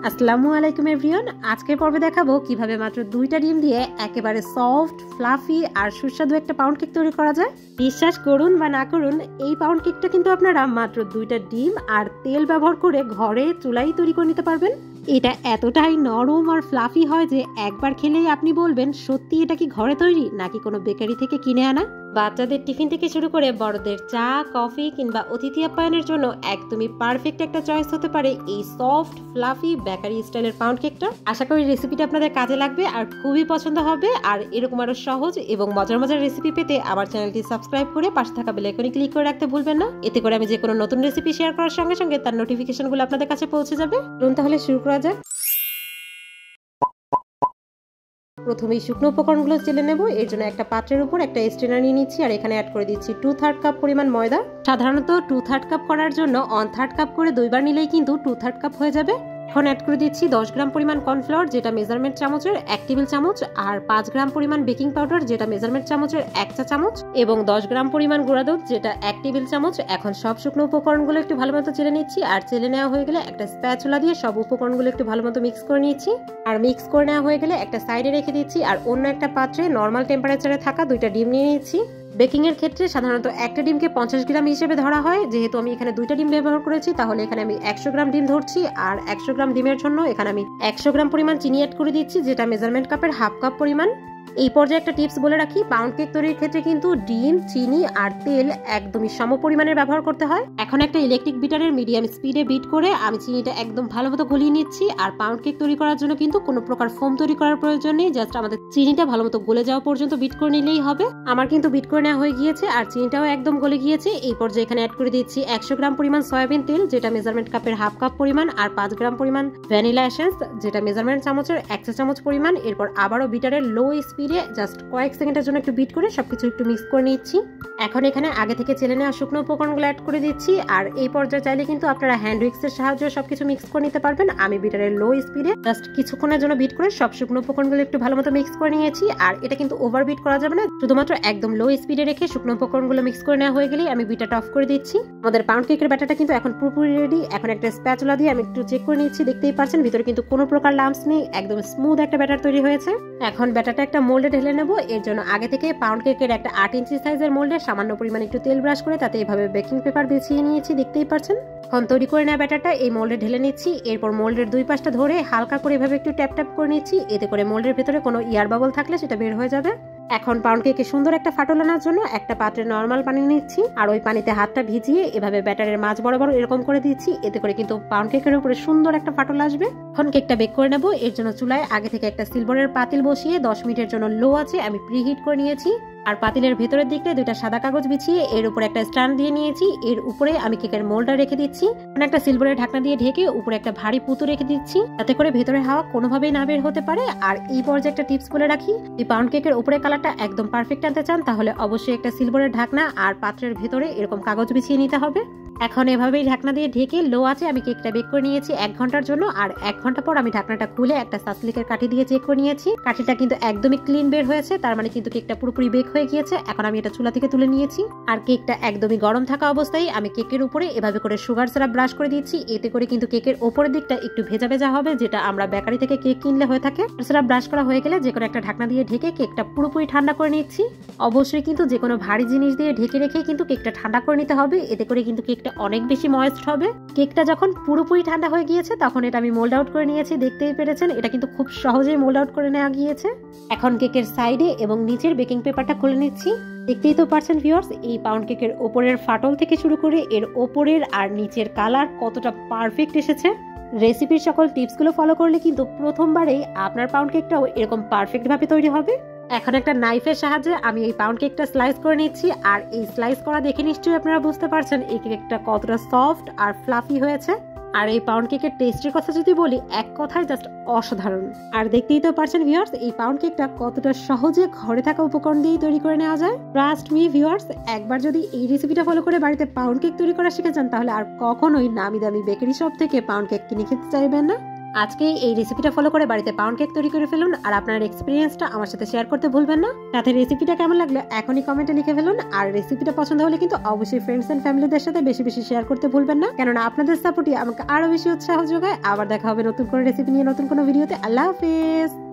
আসসালামু আলাইকুম এভরিওয়ান। আজকের পর্বে দেখাবো কিভাবে মাত্র 2টা ডিম দিয়ে একেবারে সফট, ফ্লাফি আর সুস্বাদু একটা পাউন্ড কেক তৈরি করা যায়। বিশ্বাস করুন বা না করুন, এই পাউন্ড কেকটা কিন্তু আপনারা মাত্র 2টা ডিম আর তেল ব্যবহার করে ঘরে চুলাই তৈরি করে নিতে পারবেন। এটা এতটাই নরম আর ফ্লাফি হয় যে একবার খেলেই আপনি বলবেন সত্যি এটা কি ঘরে তৈরি নাকি কোনো বেকারি থেকে কিনে আনা। বাচ্চাদের টিফিন থেকে শুরু করে বড়দের চা, কফি কিংবা অতিথি আপ্যায়নের জন্য একদমই পারফেক্ট একটা চয়েস হতে পারে এই সফট, ফ্লাফি বেকারি স্টাইলের পাউন্ড কেকটা। আশা করি রেসিপিটা আপনাদের কাজে লাগবে আর খুবই পছন্দ হবে। আর এরকম আরো সহজ এবং মজার মজার রেসিপি পেতে আমার চ্যানেলটি সাবস্ক্রাইব করে পাশে থাকা বেল আইকনে ক্লিক করে রাখতে ভুলবেন না। এতে করে আমি যে কোনো নতুন রেসিপি শেয়ার করার সঙ্গে সঙ্গে তার নোটিফিকেশনগুলো আপনাদের কাছে পৌঁছে যাবে। চলুন তাহলে শুরু করা যাক। প্রথমেই শুকনো উপকরণগুলো চেলে নেব। এর জন্য একটা পাত্রের উপর একটা স্ট্রেনার নিয়ে নিচ্ছি আর এখানে অ্যাড করে দিচ্ছি 2/3 কাপ পরিমাণ ময়দা। সাধারণত 2/3 কাপ করার জন্য 1/3 কাপ করে দুইবার নিলেই কিন্তু 2/3 কাপ হয়ে যাবে। এখন অ্যাড করে দিচ্ছি 10 গ্রাম পরিমাণ কর্নফ্লাওয়ার, যেটা মেজারমেন্ট চামচের 1 টেবিল চামচ, আর 5 গ্রাম পরিমাণ বেকিং পাউডার, যেটা মেজারমেন্ট চামচের 1 চা চামচ, এবং 10 গ্রাম পরিমাণ গুঁড়া দুধ, যেটা 1 টেবিল চামচ। এখন সব শুকনো উপকরণগুলো একটু ভালোমতো চেলে নিচ্ছি আর চেলে নেওয়া হয়ে গেলে একটা স্প্যাচুলা দিয়ে সব উপকরণগুলো একটু ভালোমতো মিক্স করে নিচ্ছি। আর মিক্স করে নেওয়া হয়ে গেলে একটা সাইডে রেখে দিচ্ছি আর অন্য একটা পাত্রে নর্মাল টেম্পারেচারে থাকা 2টা ডিম নিয়ে নিচ্ছি। বেকিং এর ক্ষেত্রে সাধারণত একটা ডিমকে 50 গ্রাম হিসেবে ধরা হয়। যেহেতু আমি এখানে 2টা ডিম ব্যবহার করেছি, তাহলে এখানে আমি 100 গ্রাম ডিম ধরছি। আর 100 গ্রাম ডিমের জন্য এখানে আমি 100 গ্রাম পরিমাণ চিনি অ্যাড করে দিচ্ছি, যেটা মেজারমেন্ট কাপের হাফ কাপ পরিমাণ। এই পর্যায়ে একটা টিপস বলে রাখি, পাউন্ড কেক তৈরির ক্ষেত্রে কিন্তু ডিম, চিনি আর তেল একদমই সম পরিমাণের ব্যবহার করতে হয়। এখন একটা ইলেকট্রিক বিটারের মিডিয়াম স্পিডে বিট করে আমি চিনিটা একদম ভালোমতো গলিয়ে নিচ্ছি। আর পাউন্ড কেক তৈরি করার জন্য কিন্তু কোনো প্রকার ফোম তৈরি করার প্রয়োজন নেই, জাস্ট আমাদের চিনিটা ভালোমতো গলে যাওয়া পর্যন্ত বিট করে নিলেই হবে। আমার কিন্তু বিট করে নেওয়া হয়ে গিয়েছে আর চিনিটাও একদম গলে গিয়েছে। এই পর্যায়ে এখানে অ্যাড করে দিচ্ছি 100 গ্রাম পরিমাণ সয়াবিন তেল, যেটা মেজারমেন্ট কাপের হাফ কাপ পরিমাণ, আর 5 গ্রাম পরিমাণ ভ্যানিলা এসেন্স, যেটা মেজারমেন্ট চামচের 1 চা চামচ পরিমাণ। এরপর আবারও বিটারের লো স্পিডে জাস্ট কয়েক সেকেন্ডের জন্য একটু বিট করে সবকিছু একটু মিক্স করে নিচ্ছি। এখন এখানে আগে থেকে চেলে নেওয়া শুকনো উপকরণগুলো অ্যাড করে দিচ্ছি। আর এই পর্যায়ে চাইলে কিন্তু আপনারা হ্যান্ড উইক্সের সাহায্যে সবকিছু মিক্স করে নিতে পারবেন। আমি বিটারের লো স্পিডে জাস্ট কিছুক্ষণের জন্য বিট করে সব শুকনো উপকরণগুলো একটু ভালোমতো মিক্স করে নিয়েছি। আর এটা কিন্তু ওভার বিট করা যাবে না, শুধুমাত্র একদম লো স্পিডে রেখে শুকনো উপকরণগুলো মিক্স করে নেওয়া হয়ে গেলেই আমি বিটারটা অফ করে দিচ্ছি। আমাদের পাউন্ড কেকের ব্যাটারটা কিন্তু এখন পুরোপুরি রেডি। এখন একটা স্প্যাচুলা দিয়ে আমি একটু চেক করে নিচ্ছি। দেখতেই পাচ্ছেন ভিতরে কিন্তু কোনো প্রকার লাম্পস নেই, একদম স্মুথ একটা ব্যাটার তৈরি হয়েছে। এখন ব্যাটারটা একটা মোল্ডে ঢেলে নেব। এর জন্য আগে থেকে পাউন্ড কেকের একটা 8 ইঞ্চি সাইজের মোল্ডে সামান্য পরিমাণে একটু তেল ব্রাশ করে তাতে এভাবে বেকিং পেপার বিছিয়ে নিয়েছি, দেখতেই পাচ্ছেন। এখন তৈরি করে নেওয়া ব্যাটারটা এই মোল্ডে ঢেলে নিচ্ছি। এরপর মোল্ডের দুই পাশটা ধরে হালকা করে এভাবে একটু ট্যাপ ট্যাপ করে নিচ্ছি। এতে করে মোল্ডের ভেতরে কোনো এয়ার বাবল থাকলে সেটা বের হয়ে যাবে। এখন পাউন্ড কেকে সুন্দর একটা ফাটল আনার জন্য একটা পাত্রে নর্মাল পানি নিচ্ছি আর ওই পানিতে হাতটা ভিজিয়ে এভাবে ব্যাটারের মাঝ বরাবর এরকম করে দিচ্ছি। এতে করে কিন্তু পাউন্ড কেকের উপরে সুন্দর একটা ফাটল আসবে। এখন কেকটা বেক করে নেব। এর জন্য চুলায় আগে থেকে একটা সিলভারের পাতিল বসিয়ে 10 মিনিটের জন্য লো আছে আমি প্রিহিট করে নিয়েছি। আর পাতিলের ভেতরের দিকটা 2টা সাদা কাগজ বিছিয়ে এর উপরে একটা স্ট্যান্ড দিয়ে নিয়েছি। এর উপরে আমি কেকের মোল্ডটা রেখে দিচ্ছি। একটা সিলভারের ঢাকনা দিয়ে ঢেকে উপরে একটা ভারী পুঁতো রেখে দিচ্ছি, যাতে করে ভেতরে হাওয়া কোনোভাবেই না বের হতে পারে। আর এই পর্যায়ে একটা টিপস বলে রাখি, এই পাউন্ড কেকের উপরে কালারটা একদম পারফেক্ট আনতে চান তাহলে অবশ্যই একটা সিলভারের ঢাকনা আর পাত্রের ভেতরে এরকম কাগজ বিছিয়ে নিতে হবে। এখন এভাবেই ঢাকনা দিয়ে ঢেকে লো আছে আমি কেকটা বেক করে নিয়েছি 1 ঘন্টার জন্য। আর 1 ঘন্টা পর আমি ঢাকনাটা খুলে একটা সাসলিকের কাঠি দিয়ে চেক করে নিয়েছি। কাঠিটা কিন্তু একদমই ক্লিন বের হয়েছে, তার মানে কিন্তু কেকটা পুরোপুরি বেক হয়ে গিয়েছে। এখন আমি এটা চুলা থেকে তুলে নিয়েছি। আর কেকটা একদমই গরম থাকা অবস্থায় আমি কেকের উপরে এভাবে করে সুগার সিরাপ ব্রাশ করে দিচ্ছি। এতে করে কিন্তু কেকের ওপরের দিকটা একটু ভেজা ভেজা হবে, যেটা আমরা বেকারি থেকে কেক কিনলে হয়ে থাকে। সিরাপ ব্রাশ করা হয়ে গেলে যে কোনো একটা ঢাকনা দিয়ে ঢেকে কেকটা পুরোপুরি ঠান্ডা করে নিচ্ছি। অবশ্যই কিন্তু যে কোনো ভারী জিনিস দিয়ে ঢেকে রেখে কিন্তু কেকটা ঠান্ডা করে নিতে হবে। এতে করে কিন্তু কেকটা অনেক বেশি ময়েস্ট হবে। কেকটা যখন পুরোপুরি ঠান্ডা হয়ে গিয়েছে তখন এটা আমি মোল্ড আউট করে নিয়েছি, দেখতেই পেরেছেন। এটা কিন্তু খুব সহজেই মোল্ড আউট করে নেওয়া গিয়েছে। এখন কেকের সাইডে এবং নিচের বেকিং পেপারটা খুলে নিচ্ছি। দেখতেই তো পারছেন ভিউয়ার্স, এই পাউন্ড কেকের ওপরের ফাটল থেকে শুরু করে এর ওপরের আর নিচের কালার কতটা পারফেক্ট এসেছে। রেসিপির সকল টিপসগুলো ফলো করলে কিন্তু প্রথমবারেই আপনার পাউন্ড কেকটাও এরকম পারফেক্ট ভাবে তৈরি হবে। এখন একটা নাইফের সাহায্যে আমি এই পাউন্ড কেকটা স্লাইস করে নিচ্ছি। আর এই স্লাইস করা দেখে নিশ্চয়ই আপনারা বুঝতে পারছেন এই কেকটা কতটা সফট আর ফ্লাফি হয়েছে। আর এই পাউন্ড কেকের টেস্টের কথা যদি বলি, এক কথায় জাস্ট অসাধারণ। আর দেখতেই তো পারছেন ভিউয়ার্স, এই পাউন্ড কেকটা কতটা সহজে ঘরে থাকা উপকরণ দিয়েই তৈরি করে নেওয়া যায়। ট্রাস্ট মি ভিউয়ার্স, একবার যদি এই রেসিপিটা ফলো করে বাড়িতে পাউন্ড কেক তৈরি করা শিখে যান তাহলে আর কখনোই নামি দামি বেকারি শপ থেকে পাউন্ড কেক কিনে খেতে চাইবেন না। আজকে এই রেসিপিটা ফলো করে বাড়িতে পাউন্ড কেক তৈরি করে ফেলুন আর আপনার এক্সপিরিয়েন্সটা আমার সাথে শেয়ার করতে ভুলবেন না। সাথে রেসিপিটা কেমন লাগলো এখনই কমেন্টে লিখে ফেলুন, আর রেসিপিটা পছন্দ হলে কিন্তু অবশ্যই ফ্রেন্ডস এন্ড ফ্যামিলিদের সাথে বেশি বেশি শেয়ার করতে ভুলবেন না, কেননা আপনাদের সাপোর্টই আমাকে আরো বেশি উৎসাহ যোগায়। আবার দেখা হবে নতুন কোনো রেসিপি নিয়ে নতুন কোনো ভিডিওতে। আল্লাহ হাফেজ।